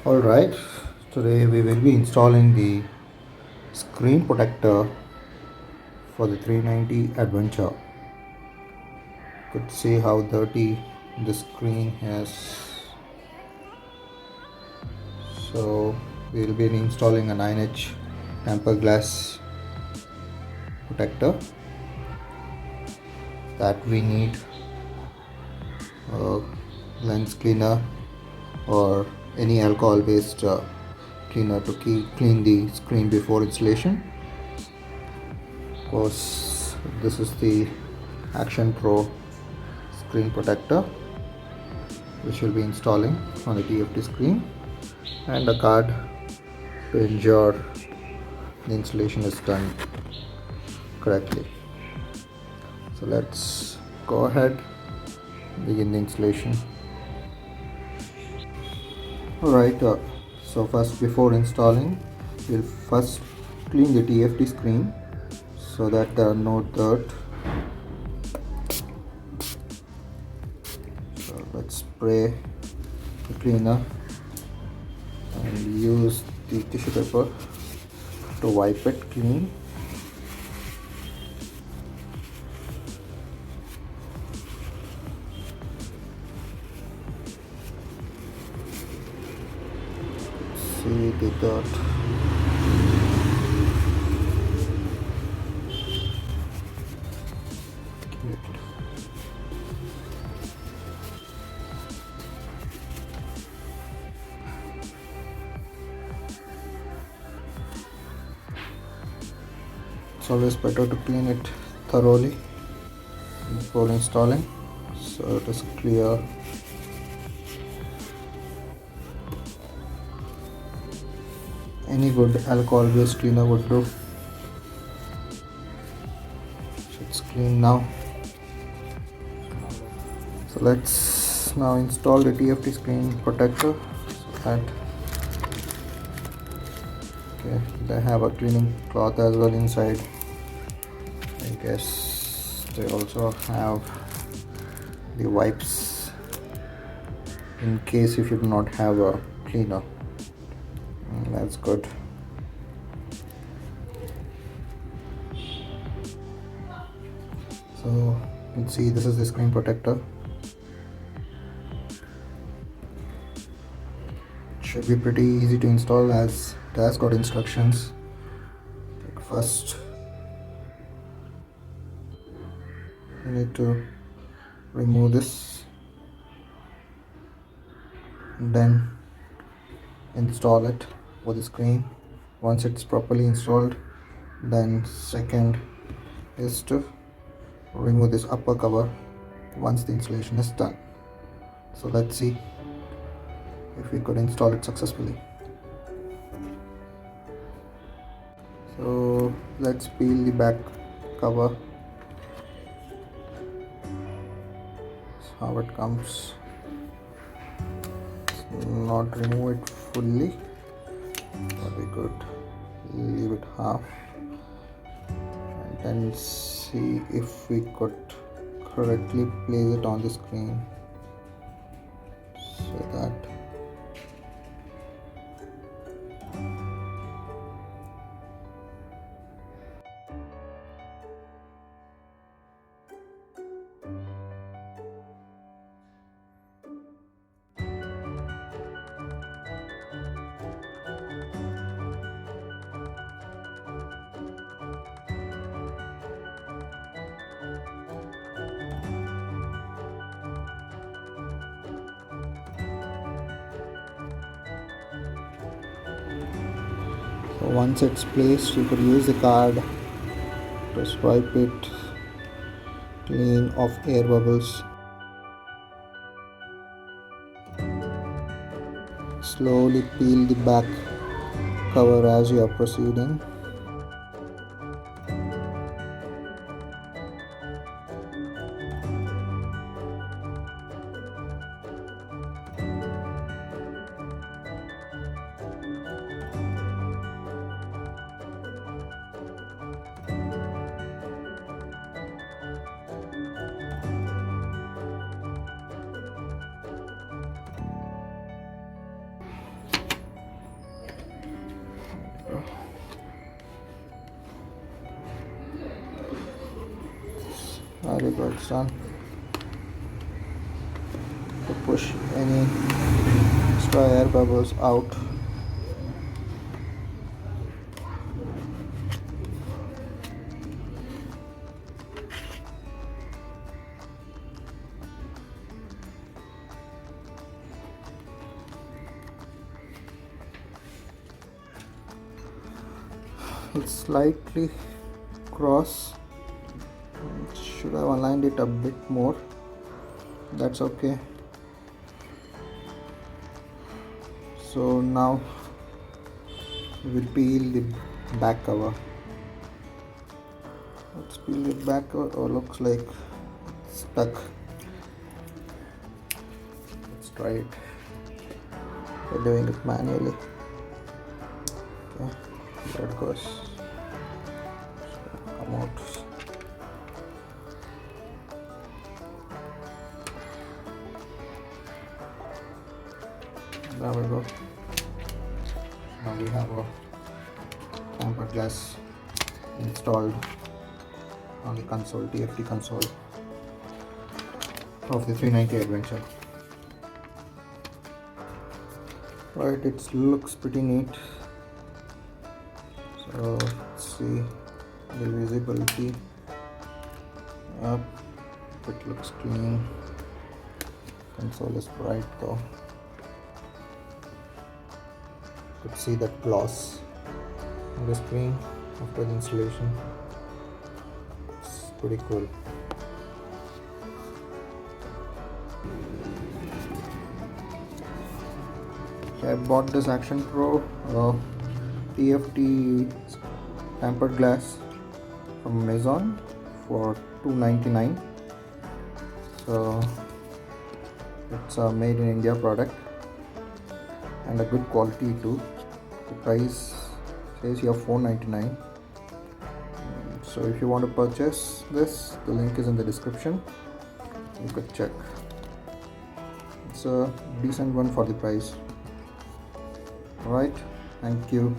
Alright, today we will be installing the screen protector for the 390 Adventure. Could see how dirty the screen is. So we will be installing a 9-inch tempered glass protector. That we need a lens cleaner or any alcohol based cleaner to clean the screen before installation. Of course, this is the Action Pro screen protector which will be installing on the TFT screen, and a card to ensure the installation is done correctly. So let's go ahead and begin the installation. Alright, so first, before installing, we'll first clean the TFT screen so that there are no dirt. So let's spray the cleaner and use the tissue paper to wipe it clean. See the dirt. It's always better to clean it thoroughly before installing so it is clear. Any good alcohol based cleaner would do. It's clean now. So let's now install the TFT screen protector. Okay, they have a cleaning cloth as well inside. I guess they also have the wipes in case if you do not have a cleaner. That's good. So you can see this is the screen protector. It should be pretty easy to install as it has got instructions. Like first, you need to remove this and then install it for the screen. Once it's properly installed, then second is to remove this upper cover once the installation is done. So let's see if we could install it successfully. So let's peel the back cover. That's how it comes. Not remove it fully, but we could leave it half and then see if we could correctly place it on the screen so that so once it's placed, you could use the card to swipe it clean of air bubbles. Slowly peel the back cover as you are proceeding. There you go, it's done. To push any extra air bubbles out. It's slightly cross. Should have aligned it a bit more. That's okay. So now we will peel the back cover. Let's peel the back cover. Oh, looks like it's stuck. Let's try it. We're doing it manually. Okay, there it goes. Come out. There we go. Now we have a tempered glass installed on the console, TFT console of the 390 Adventure. Right, it looks pretty neat. So let's see the visibility. Up, it looks clean. Console is bright though. You could see that gloss on the screen after the installation. It's pretty cool. Okay, I bought this Action Pro TFT tempered glass from Amazon for $2.99. So it's a made in India product and a good quality too. The price says here $4.99. So if you want to purchase this, the link is in the description. You could check. It's a decent one for the price. Alright, thank you.